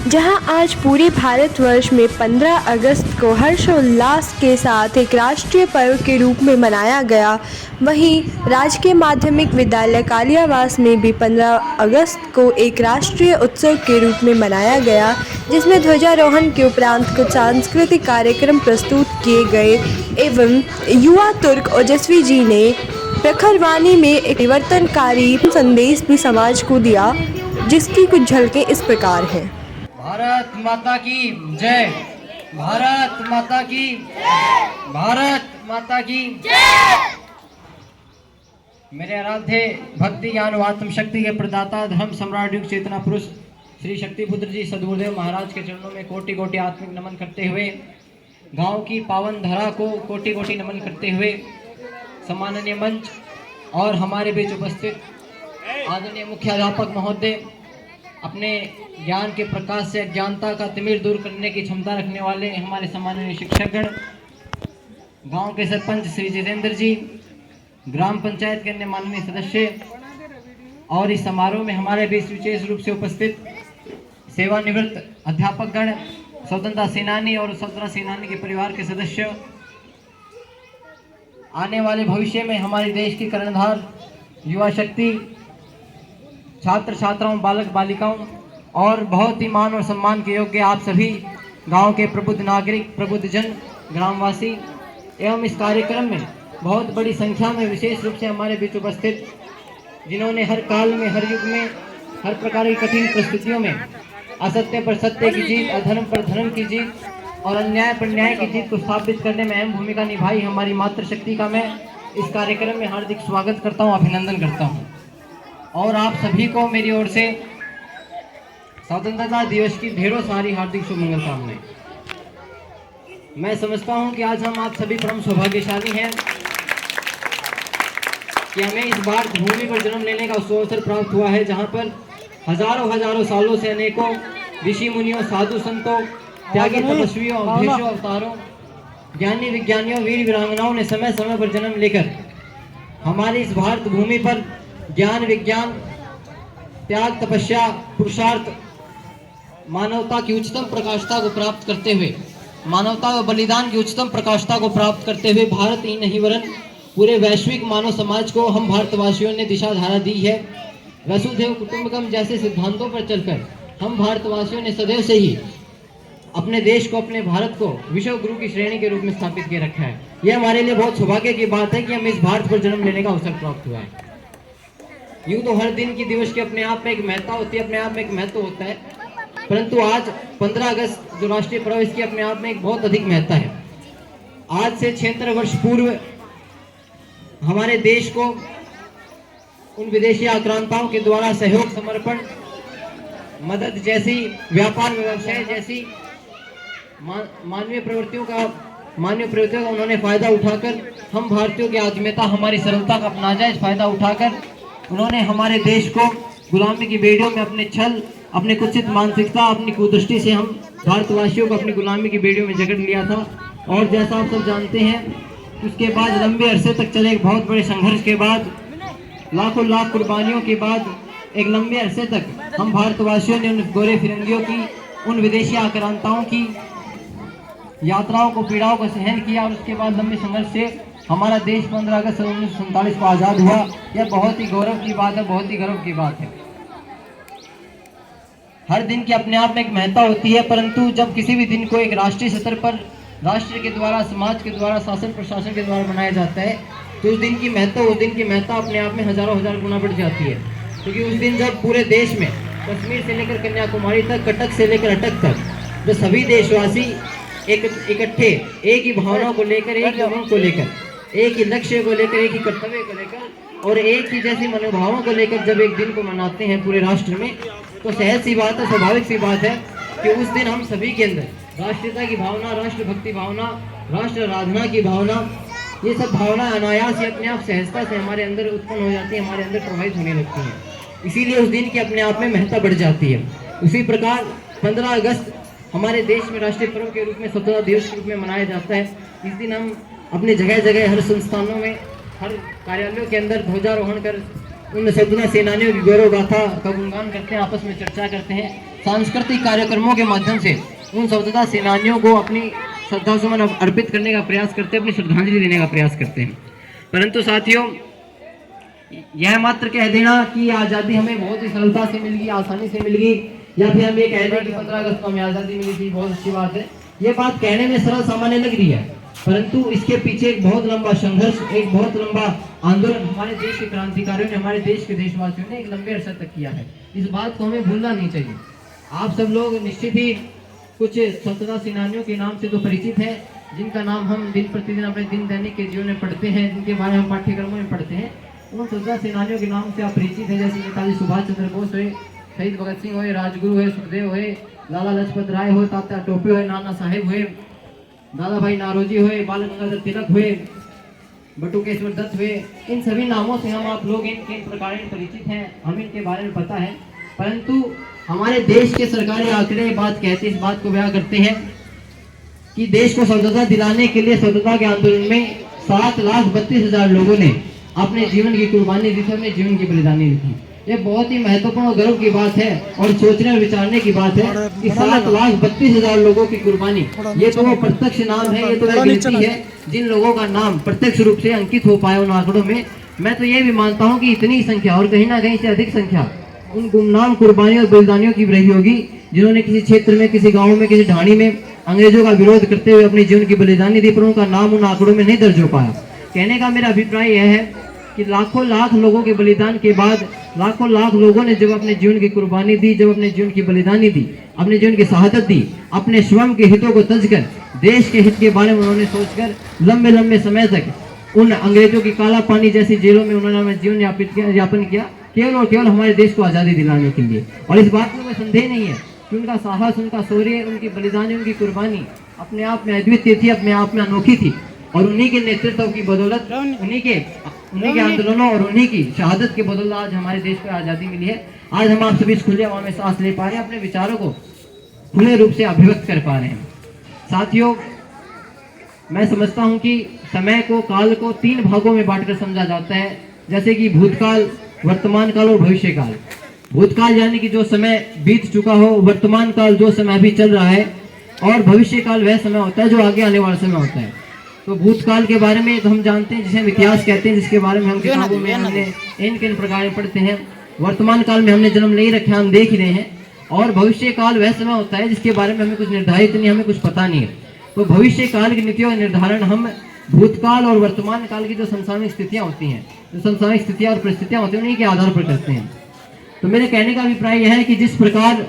जहां आज पूरे भारतवर्ष में 15 अगस्त को हर्षोल्लास के साथ एक राष्ट्रीय पर्व के रूप में मनाया गया, वहीं राजकीय माध्यमिक विद्यालय कालियावास में भी 15 अगस्त को एक राष्ट्रीय उत्सव के रूप में मनाया गया, जिसमें ध्वजारोहण के उपरांत कुछ सांस्कृतिक कार्यक्रम प्रस्तुत किए गए एवं युवा तुर्क ओजस्वी जी ने प्रखर वाणी में एक परिवर्तनकारी संदेश भी समाज को दिया, जिसकी कुछ झलकें इस प्रकार हैं। भारत माता की जय। भारत माता की जय। भारत माता की जय। मेरे आराध्य भक्ति ज्ञान व आत्म शक्ति के प्रदाता धर्म सम्राट युग चेतना पुरुष श्री शक्तिपुत्र जी सद्गुरुदेव महाराज के चरणों में कोटि कोटि आत्मिक नमन करते हुए, गांव की पावन धरा को कोटि कोटि नमन करते हुए, सम्माननीय मंच और हमारे बीच उपस्थित आदरणीय मुख्याध्यापक महोदय, अपने ज्ञान के प्रकाश से अज्ञानता का तिमिर दूर करने की क्षमता रखने वाले हमारे सम्माननीय शिक्षकगण, गांव के सरपंच श्री जितेंद्र जी, ग्राम पंचायत के अन्य माननीय सदस्य और इस समारोह में हमारे बीच विशेष रूप से उपस्थित सेवानिवृत्त अध्यापकगण, स्वतंत्रता सेनानी और स्वतंत्रता सेनानी के परिवार के सदस्य, आने वाले भविष्य में हमारे देश की कर्णधार युवा शक्ति, छात्र छात्राओं, बालक बालिकाओं और बहुत ही मान और सम्मान के योग्य आप सभी गांव के प्रबुद्ध नागरिक, प्रबुद्ध जन, ग्रामवासी एवं इस कार्यक्रम में बहुत बड़ी संख्या में विशेष रूप से हमारे बीच उपस्थित, जिन्होंने हर काल में, हर युग में, हर प्रकार की कठिन परिस्थितियों में असत्य पर सत्य की जीत, अधर्म पर धर्म की जीत और अन्याय पर न्याय की जीत को स्थापित करने में अहम भूमिका निभाई हमारी मातृशक्ति का मैं इस कार्यक्रम में हार्दिक स्वागत करता हूँ, अभिनंदन करता हूँ। और आप सभी को मेरी ओर से स्वतंत्रता दिवस की ढेरों सारी हार्दिक शुभमंगल कामनाएं। मैं समझता हूं कि आज हम आप सभी परम सौभाग्यशाली हैं कि हमें इस भारत भूमि पर जन्म लेने का अवसर प्राप्त हुआ है, जहां पर हजारों हजारों सालों से अनेकों ऋषि मुनियों, साधु संतों, त्यागी तपस्वियों, अवधेशों, अवतारों, ज्ञानी विज्ञानियों, वीर वीरांगनाओं ने समय समय पर जन्म लेकर हमारी इस भारत भूमि पर ज्ञान, विज्ञान, त्याग, तपस्या, पुरुषार्थ, मानवता की उच्चतम प्रकाशता को प्राप्त करते हुए, मानवता व बलिदान की उच्चतम प्रकाशता को प्राप्त करते हुए भारत ही नहीं वरन पूरे वैश्विक मानव समाज को हम भारतवासियों ने दिशा धारा दी है। वसुधैव कुटुंबकम जैसे सिद्धांतों पर चलकर हम भारतवासियों ने सदैव से ही अपने देश को, अपने भारत को विश्व गुरु की श्रेणी के रूप में स्थापित किए रखा है। यह हमारे लिए बहुत सौभाग्य की बात है कि हमें इस भारत पर जन्म लेने का अवसर प्राप्त हुआ है। यूं तो हर दिन की दिवस की अपने आप में एक महत्ता होती है, अपने आप में एक महत्व होता है, परंतु आज 15 अगस्त जो राष्ट्रीय पर्व, इसकी अपने आप में एक बहुत अधिक महत्ता है। आज से 76 वर्ष पूर्व हमारे देश को उन विदेशी आक्रांताओं के द्वारा सहयोग, समर्पण, मदद जैसी, व्यापार व्यवसाय जैसी मानवीय प्रवृत्तियों का उन्होंने फायदा उठाकर हम भारतीयों की आत्मीयता, हमारी सरलता का नाजायज फायदा उठाकर उन्होंने हमारे देश को गुलामी की बेड़ियों में अपने छल, अपने कुत्सित मानसिकता, अपनी कुदृष्टि से हम भारतवासियों को अपनी गुलामी की बेड़ियों में जकड़ लिया था। और जैसा आप सब जानते हैं, उसके बाद लंबे अरसे तक चले एक बहुत बड़े संघर्ष के बाद, लाखों लाख कुर्बानियों के बाद, एक लंबे अरसे तक हम भारतवासियों ने उन गोरे फिरंगियों की, उन विदेशी आक्रांताओं की यात्राओं को, पीड़ाओं को सहन किया और उसके बाद लंबे संघर्ष से हमारा देश 15 अगस्त 1947 को आज़ाद हुआ। यह बहुत ही गौरव की बात है, बहुत ही गर्व की बात है। हर दिन की अपने आप में एक महत्ता होती है, परंतु जब किसी भी दिन को एक राष्ट्रीय स्तर पर राष्ट्र के द्वारा, समाज के द्वारा, शासन प्रशासन के द्वारा मनाया जाता है, तो उस दिन की महत्ता अपने आप में हजारों हजार गुना बढ़ जाती है। क्योंकि उस दिन जब पूरे देश में कश्मीर से लेकर कन्याकुमारी तक, कटक से लेकर अटक तक, जो सभी देशवासी इकट्ठे एक ही भावना को लेकर, एक ही उमंग को लेकर, एक ही लक्ष्य को लेकर, एक ही कर्तव्य को लेकर और एक ही जैसी मनोभावों को लेकर जब एक दिन को मनाते हैं पूरे राष्ट्र में, तो सहज सी बात है, स्वाभाविक सी बात है कि उस दिन हम सभी के अंदर राष्ट्रीयता की भावना, राष्ट्रभक्ति भावना, राष्ट्र आराधना की भावना, ये सब भावना अनायास ही अपने आप सहजता से हमारे अंदर उत्पन्न हो जाती है, हमारे अंदर प्रभावित होने लगती है। इसीलिए उस दिन की अपने आप में महत्ता बढ़ जाती है। उसी प्रकार 15 अगस्त हमारे देश में राष्ट्रीय पर्व के रूप में, स्वतंत्रता दिवस के रूप में मनाया जाता है। इस दिन हम अपने जगह जगह, हर संस्थानों में, हर कार्यालयों के अंदर ध्वजारोहण कर उन स्वतंत्रता सेनानियों की गौरव गाथा का गुणगान करते हैं, आपस में चर्चा करते हैं। सांस्कृतिक कार्यक्रमों के माध्यम से उन स्वतंत्रता सेनानियों को अपनी श्रद्धासुमन अर्पित करने का प्रयास करते हैं, अपनी श्रद्धांजलि देने का प्रयास करते हैं। परंतु साथियों, यह मात्र कह देना कि आज़ादी हमें बहुत ही सरलता से मिल गई, आसानी से मिल गई, या फिर हम ये कह दें कि 15 अगस्त को हमें आज़ादी मिली थी, बहुत अच्छी बात है, ये बात कहने में सरल सामान्य लग रही है, परंतु इसके पीछे एक बहुत लंबा संघर्ष, एक बहुत लंबा आंदोलन हमारे देश के क्रांतिकारियों ने, हमारे देश के देशवासियों ने एक लंबे अरसे तक किया है। इस बात को हमें भूलना नहीं चाहिए। आप सब लोग निश्चित ही कुछ स्वतंत्रता सेनानियों के नाम से तो परिचित हैं, जिनका नाम हम दिन प्रतिदिन अपने दिन दैनिक के जीवन में पढ़ते हैं, जिनके बारे में हम पाठ्यक्रमों में पढ़ते हैं। उन स्वतंत्रता सेनानियों के नाम से आप परिचित हैं, जैसे नेताजी सुभाष चंद्र बोस हुए, शहीद भगत सिंह हुए, राजगुरु हुए, सुखदेव हुए, लाला लाजपत राय हुए, तात्या टोपे हुए, नाना साहेब हुए, दादा भाई नारोजी हुए, बाल गंगाधर तिलक हुए, बटुकेश्वर दत्त हुए। इन सभी नामों से हम आप लोग इन प्रकार परिचित हैं, हमें इनके बारे में पता है। परंतु हमारे देश के सरकारी आंकड़े बात कहते, इस बात को बयां करते हैं कि देश को स्वतंत्रता दिलाने के लिए स्वतंत्रता के आंदोलन में 7,32,000 लोगों ने अपने जीवन की कुर्बानी दी थी, अपने जीवन की बलिदानी दी थी। ये बहुत ही महत्वपूर्ण और गर्व की बात है और सोचने और विचारने की बात है कि 7,32,000 लोगों की कुर्बानी, ये तो वो प्रत्यक्ष नाम है, ये तो वो गिनती है जिन लोगों का नाम प्रत्यक्ष रूप से अंकित हो पाया उन आंकड़ों में। मैं तो ये भी मानता हूँ कि इतनी संख्या और कहीं ना कहीं से अधिक संख्या उन गुमनाम कुर्बानियों और बलिदानियों की रही होगी, जिन्होंने किसी क्षेत्र में, किसी गाँव में, किसी ढाणी में अंग्रेजों का विरोध करते हुए अपने जीवन की बलिदानी दी, पर उनका नाम उन आंकड़ों में नहीं दर्ज हो पाया। कहने का मेरा अभिप्राय यह है कि लाखों लाख लोगों के बलिदान के बाद, लाखों लाख लोगों ने जब अपने जीवन की कुर्बानी दी, जब अपने जीवन की बलिदानी दी, अपने जीवन की शहादत दी, अपने स्वयं के हितों को तजकर, देश के हित के बारे में उन्होंने सोचकर लंबे लंबे समय तक उन अंग्रेजों की काला पानी जैसी जेलों में उन्होंने जीवन यापन किया, केवल और केवल हमारे देश को आज़ादी दिलाने के लिए। और इस बात में कोई संदेह नहीं है कि उनका साहस, उनका शौर्य, उनकी बलिदानी, उनकी कुर्बानी अपने आप में अद्वितीय थी, अपने आप में अनोखी थी। और उन्हीं के नेतृत्व की बदौलत, उन्हीं के आंदोलनों और उन्हीं की शहादत के बदौलत आज हमारे देश को आज़ादी मिली है। आज हम आप सभी खुले हवा में सांस ले पा रहे हैं, अपने विचारों को खुले रूप से अभिव्यक्त कर पा रहे हैं। साथियों, मैं समझता हूं कि समय को, काल को 3 भागों में बांटकर समझा जाता है, जैसे कि भूतकाल, वर्तमान काल और भविष्य काल। भूतकाल यानी कि जो समय बीत चुका हो, वर्तमान काल जो समय अभी चल रहा है, और भविष्य काल वह समय होता है जो आगे आने वाला समय होता है। तो भूतकाल के बारे में तो हम जानते हैं, जिसे हम इतिहास कहते हैं, जिसके बारे में हम किताबों में हमने इन प्रकार में पढ़ते हैं। वर्तमान काल में हमने जन्म नहीं रखा, हम देख ही रहे हैं। और भविष्य काल वह समय होता है जिसके बारे में हमें कुछ निर्धारित नहीं, हमें कुछ पता नहीं है। तो भविष्य काल की नीतियों का निर्धारण हम भूतकाल और वर्तमान काल की जो समसामयिक स्थितियाँ होती हैं, जो समसामयिक स्थितियाँ और परिस्थितियाँ होती हैं, उन्हीं के आधार पर करते हैं। तो मेरे कहने का अभिप्राय यह है कि जिस प्रकार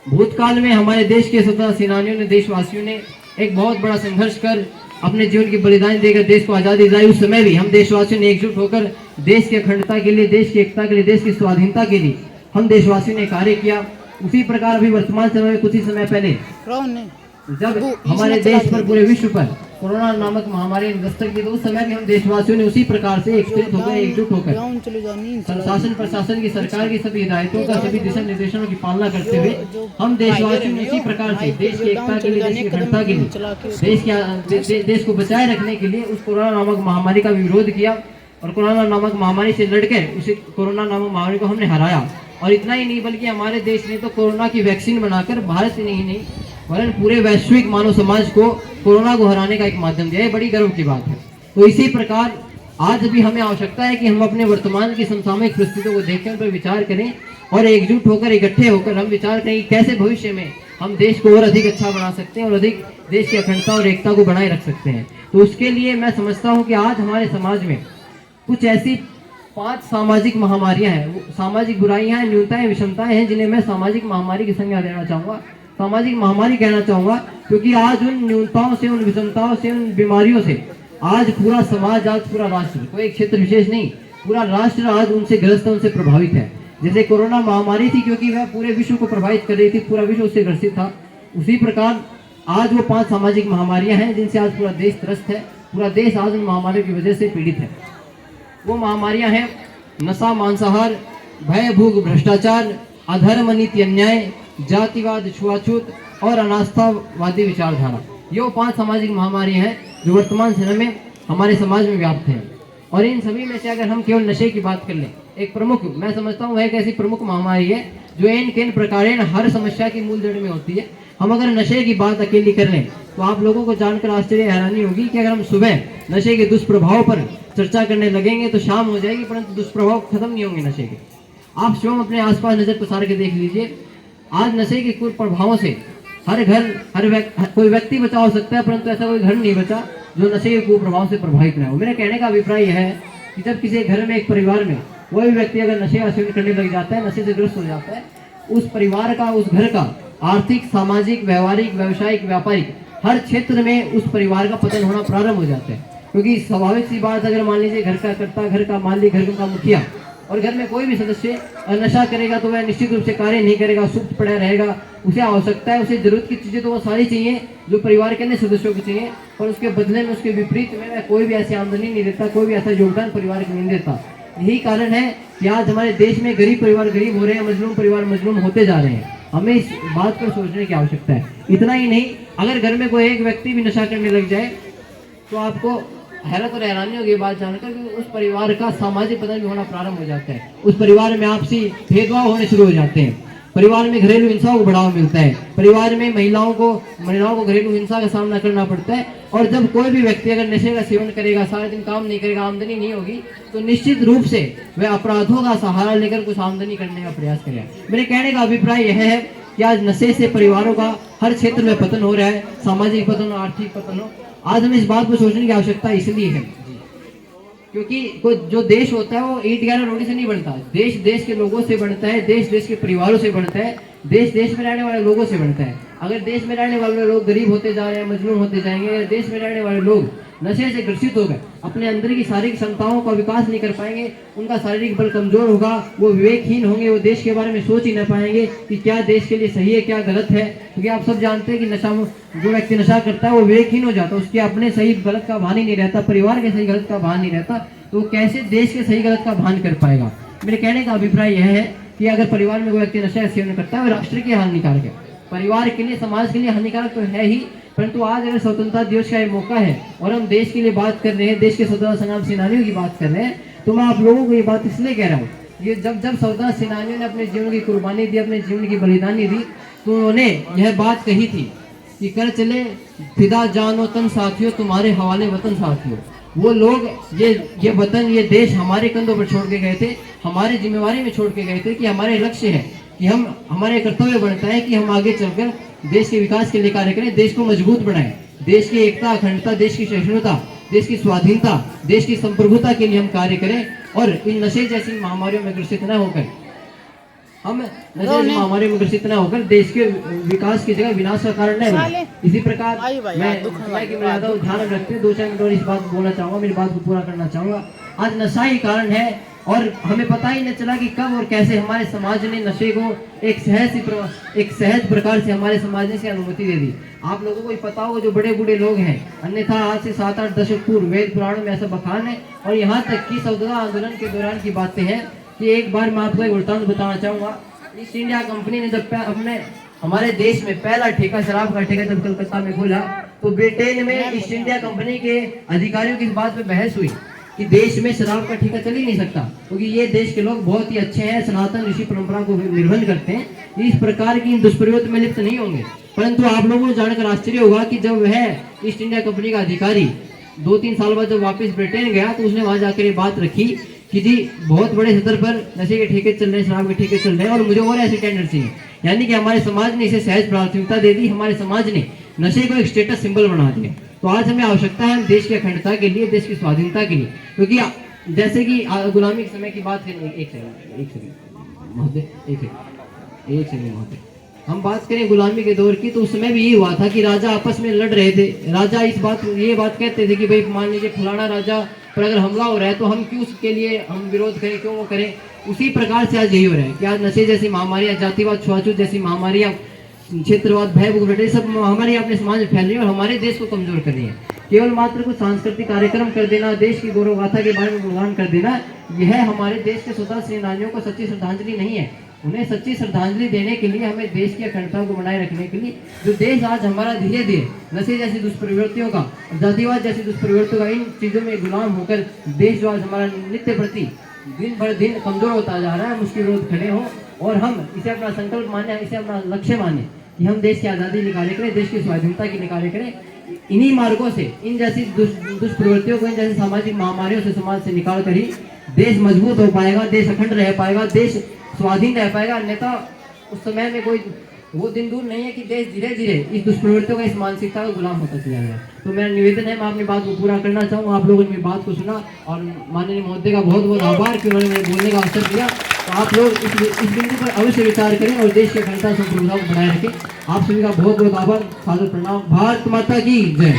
भूतकाल में हमारे देश के स्वतंत्रता सेनानियों ने, देशवासियों ने एक बहुत बड़ा संघर्ष कर अपने जीवन की बलिदान देकर देश को आज़ादी दिलाई, उस समय भी हम देशवासियों ने एकजुट होकर देश की अखंडता के लिए, देश की एकता के लिए, देश की स्वाधीनता के लिए हम देशवासियों ने कार्य किया। उसी प्रकार अभी वर्तमान समय में कुछ ही समय पहले जब हमारे देश पर, पूरे विश्व पर कोरोना नामक महामारी ने दस्तक दी, तो उस समय भी हम देशवासियों ने उसी प्रकार से एकजुट होकर शासन प्रशासन की, सरकार की सभी हिदायतों का, सभी दिशा निर्देशों की पालना करते हुए हम देशवासियों ने उसी प्रकार से देश की एकता के लिए, देश की अखंडता के लिए, देश को बचाए रखने के लिए उस कोरोना नामक महामारी का विरोध किया। और कोरोना नामक महामारी से लड़कर उस कोरोना नामक महामारी को हमने हराया। और इतना ही नहीं, बल्कि हमारे देश ने तो कोरोना की वैक्सीन बनाकर भारत ही नहीं वरन पूरे वैश्विक मानव समाज को कोरोना को हराने का एक माध्यम दिया। ये बड़ी गर्व की बात है। तो इसी प्रकार आज भी हमें आवश्यकता है कि हम अपने वर्तमान की समसामयिक परिस्थितियों को देखें, उन पर विचार करें और एकजुट होकर, इकट्ठे होकर हम विचार करें कि कैसे भविष्य में हम देश को और अधिक अच्छा बना सकते हैं और अधिक देश की अखंडता और एकता को बनाए रख सकते हैं। तो उसके लिए मैं समझता हूँ कि आज हमारे समाज में कुछ ऐसी 5 सामाजिक महामारियाँ हैं, सामाजिक बुराइयाँ हैं, न्यूनताएं, विषमताएं हैं, जिन्हें मैं सामाजिक महामारी की संज्ञा देना चाहूँगा, सामाजिक महामारी कहना चाहूँगा। क्योंकि आज उन न्यूनताओं से, उन विषमताओं से, उन बीमारियों से आज पूरा समाज, आज पूरा राष्ट्र, कोई एक क्षेत्र विशेष नहीं, पूरा राष्ट्र आज उनसे ग्रस्त है, उनसे प्रभावित है। जैसे कोरोना महामारी थी, क्योंकि वह पूरे विश्व को प्रभावित कर रही थी, पूरा विश्व उससे ग्रसित था, उसी प्रकार आज वो 5 सामाजिक महामारियाँ हैं जिनसे आज पूरा देश त्रस्त है। पूरा देश आज उन महामारियों की वजह से पीड़ित है। वो महामारियाँ हैं नशा, मांसाहार, भय, भूख, भ्रष्टाचार, अधर्म, नीति, अन्याय, जातिवाद, छुआछूत और अनास्थावादी विचारधारा। ये वो 5 सामाजिक महामारियाँ हैं जो वर्तमान समय में हमारे समाज में व्याप्त हैं। और इन सभी में से अगर हम केवल नशे की बात कर लें, एक प्रमुख, मैं समझता हूँ वह एक ऐसी प्रमुख महामारी है जो इन किन प्रकारेण हर समस्या की मूल जड़ में होती है। हम अगर नशे की बात अकेली कर लें तो आप लोगों को जानकर आश्चर्य हैरानी होगी कि अगर हम सुबह नशे के दुष्प्रभाव पर चर्चा करने लगेंगे तो शाम हो जाएगी, परंतु दुष्प्रभाव खत्म नहीं होंगे नशे के। आप स्वयं अपने आसपास नजर पसार के देख लीजिए, आज नशे के कुप्रभावों से हर घर कोई व्यक्ति बचा हो सकता है, परंतु ऐसा कोई घर नहीं बचा जो नशे के कुप्रभाव से प्रभावित न हो। मेरे कहने का अभिप्राय यह है कि जब किसी घर में, एक परिवार में कोई भी व्यक्ति अगर नशे का सेवन करने लग जाता है, नशे से ग्रस्त हो जाता है, उस परिवार का, उस घर का आर्थिक, सामाजिक, व्यवहारिक, व्यावसायिक, व्यापारिक हर क्षेत्र में उस परिवार का पतन होना प्रारंभ हो जाता है। क्योंकि स्वाभाविक सी बात, अगर मान लीजिए घर का कर्ता, घर का मालिक, घर का मुखिया और घर में कोई भी सदस्य नशा करेगा तो वह निश्चित रूप से कार्य नहीं करेगा, सुप्त पड़ा रहेगा। उसे आवश्यकता है, उसे जरूरत की चीजें तो वो सारी चाहिए जो परिवार के अन्य सदस्यों को चाहिए, और उसके बदले में, उसके विपरीत में वह कोई भी ऐसी आमदनी नहीं देता, कोई भी ऐसा योगदान परिवार को नहीं देता। यही कारण है कि आज हमारे देश में गरीब परिवार गरीब हो रहे हैं, मजलूम परिवार मजलूम होते जा रहे हैं। हमें इस बात पर सोचने की आवश्यकता है। इतना ही नहीं, अगर घर में कोई एक व्यक्ति भी नशा करने लग जाए तो आपको हैरत और हैरानी होगी ये बात जानकर कि उस परिवार का सामाजिक पतन भी होना प्रारंभ हो जाता है। उस परिवार में आपसी भेदभाव होने शुरू हो जाते हैं, परिवार में घरेलू हिंसा को बढ़ावा मिलता है, परिवार में महिलाओं को घरेलू हिंसा का सामना करना पड़ता है। और जब कोई भी व्यक्ति अगर नशे का सेवन करेगा, सारे दिन काम नहीं करेगा, आमदनी नहीं होगी, तो निश्चित रूप से वह अपराधों का सहारा लेकर कुछ आमदनी करने का प्रयास करेगा। मेरे कहने का अभिप्राय यह है कि आज नशे से परिवारों का हर क्षेत्र में पतन हो रहा है, सामाजिक पतन हो, आर्थिक पतन हो। आज हमें इस बात पर सोचने की आवश्यकता इसलिए है क्योंकि कोई जो देश होता है वो ईंट ग्यारह रोटी से नहीं बनता। देश देश के लोगों से बनता है, देश देश के परिवारों से बनता है, देश देश में रहने वाले लोगों से बनता है। अगर देश में रहने वाले लोग गरीब होते जा रहे हैं, मजलूम होते जाएंगे, अगर देश में रहने वाले लोग नशे से ग्रसित हो गए, अपने अंदर की शारीरिक क्षमताओं का विकास नहीं कर पाएंगे, उनका शारीरिक बल कमजोर होगा, वो विवेकहीन होंगे, वो देश के बारे में सोच ही न पाएंगे कि क्या देश के लिए सही है, क्या गलत है। क्योंकि आप सब जानते हैं कि जो व्यक्ति नशा करता है वो विवेकहीन हो जाता है, उसके अपने सही गलत का भान ही नहीं रहता, परिवार के सही गलत का भान नहीं रहता, तो कैसे देश के सही गलत का भान कर पाएगा। मेरे कहने का अभिप्राय यह है कि अगर परिवार में कोई व्यक्ति नशा सेवन करता है वो राष्ट्र के हानिकारक है, परिवार के लिए, समाज के लिए हानिकारक तो है ही। परंतु आज अगर स्वतंत्रता दिवस का ये मौका है और हम देश के लिए बात कर रहे हैं, देश के स्वतंत्रता संग्राम सेनानियों की बात कर रहे हैं, तो मैं आप लोगों को ये बात इसलिए कह रहा हूँ, ये जब स्वतंत्रता सेनानियों ने अपने जीवन की कुर्बानी दी, अपने जीवन की बलिदानी दी, तो उन्होंने यह बात कही थी कि कर चले फिदा जानो तन साथियों, तुम्हारे हवाले वतन साथियों। वो लोग ये वतन, ये देश हमारे कंधों पर छोड़ के गए थे, हमारी जिम्मेवारी में छोड़ के गए थे कि हमारे लक्ष्य है कि हमारे कर्तव्य बनता है कि हम आगे चलकर देश के विकास के लिए कार्य करें, देश को मजबूत बनाएं, देश की एकता, अखंडता, देश की सहिष्णुता, देश की स्वाधीनता, देश की संप्रभुता के लिए हम कार्य करें और इन नशे जैसी महामारियों में ग्रसित न होकर महामारी में ग्रसित न होकर देश के विकास की जगह विनाश का कारण न बने। इसी प्रकार मैं की मर्यादा को ध्यान रखते हुए 2-4 मिनट और इस बात को बोलना चाहूंगा, मेरी बात को पूरा करना चाहूंगा। आज नशा ही कारण है और हमें पता ही नहीं चला कि कब और कैसे हमारे समाज ने नशे को एक सहज प्रकार से हमारे समाज ने इसे अनुमति दे दी। आप लोगों को पता होगा, जो बड़े बूढ़े लोग हैं, अन्यथा आज से 7-8 दशक पूर्व वेद पुराणों में ऐसा बखान है और यहाँ तक कि स्वतंत्रता आंदोलन के दौरान की बातें हैं कि एक बार मैं आपको एक वृत्तांत बताना चाहूंगा। ईस्ट इंडिया कंपनी ने जब अपने हमारे देश में पहला ठेका, शराब का ठेका जब कलकत्ता में खोला, तो ब्रिटेन में ईस्ट इंडिया कंपनी के अधिकारियों की इस बात पे बहस हुई कि देश में शराब का ठेका चल ही नहीं सकता, क्योंकि ये देश के लोग बहुत ही अच्छे हैं, सनातन ऋषि परंपरा को निर्बंध करते हैं, इस प्रकार की दुष्प्रयोग में लिप्त नहीं होंगे। परंतु आप लोगों को जानकर आश्चर्य होगा कि जब वह ईस्ट इंडिया कंपनी का अधिकारी 2-3 साल बाद जब वापस ब्रिटेन गया, तो उसने वहां जाकर ये बात रखी कि जी बहुत बड़े स्तर पर नशे के ठेके चल रहे हैं, शराब के ठेके चल रहे हैं और मुझे और ऐसे टेंडर चाहिए। यानी कि हमारे समाज ने इसे सहज प्राथमिकता दे दी, हमारे समाज ने नशे को एक स्टेटस सिंबल बना दिया। तो आज हमें आवश्यकता है देश की अखंडता के लिए, देश की स्वाधीनता के लिए, क्योंकि जैसे कि गुलामी के समय की बात करें, एक सेकंड महोदय, हम बात करें गुलामी के दौर की, तो उस समय भी ये हुआ था कि राजा आपस में लड़ रहे थे। राजा ये बात कहते थे कि भाई मान लीजिए फलाना राजा पर अगर हमला हो रहा है तो हम क्यों उसके लिए हम विरोध करें, क्यों वो करें। उसी प्रकार से आज यही हो रहा है कि आज नशे जैसी महामारियां, जातिवाद, छुआछूत जैसी महामारियां, क्षेत्रवाद, भय, भूख, सब महामारियां अपने समाज में फैल रही है और हमारे देश को कमजोर कर रही है। केवल मात्र कुछ सांस्कृतिक कार्यक्रम कर देना, देश की गौरव गाथा के बारे में गुणगान कर देना, यह हमारे देश के स्वतंत्रता सेनानियों को सच्ची श्रद्धांजलि नहीं है। उन्हें सच्ची श्रद्धांजलि देने के लिए हमें देश की अखंडता को बनाए रखने के लिए जो देश आज हमारा धीरे धीरे नशे जैसी दुष्प्रवृत्तियों का, जातिवाद जैसी दुष्प्रवृत्तियों का, इन चीज़ों में गुलाम होकर देश जो आज हमारा नित्य प्रति दिन भर दिन कमजोर होता जा रहा है, मुश्किल विरोध खड़े हो और हम इसे अपना संकल्प माने, इसे अपना लक्ष्य माने कि हम देश की आज़ादी निकाले करें, देश की स्वाधीनता की निकाले करें। इन्हीं मार्गों से, इन जैसी दुष्प्रवृत्तियों को, इन जैसी सामाजिक महामारियों से समाज से निकाल कर ही देश मजबूत हो पाएगा, देश अखंड रह पाएगा, देश स्वाधीन रह पाएगा। अन्यथा उस समय में कोई वो दिन दूर नहीं है कि देश धीरे धीरे इस दुष्प्रवृत्तियों का, इस मानसिकता का गुलाम होता चला जाएगा। तो मेरा निवेदन है, मैं अपनी बात को पूरा करना चाहूँ। आप लोगों ने मेरी बात को सुना और माननीय महोदय का बहुत बहुत आभार कि उन्होंने मेरे बोलने का अवसर दिया। तो आप लोग इस बिंदु पर अवश्य विचार करें और देश की अखंडता संप्रभुता को बनाए रखें। आप सभी का बहुत बहुत आभार, सादर प्रणाम। भारत माता की जय।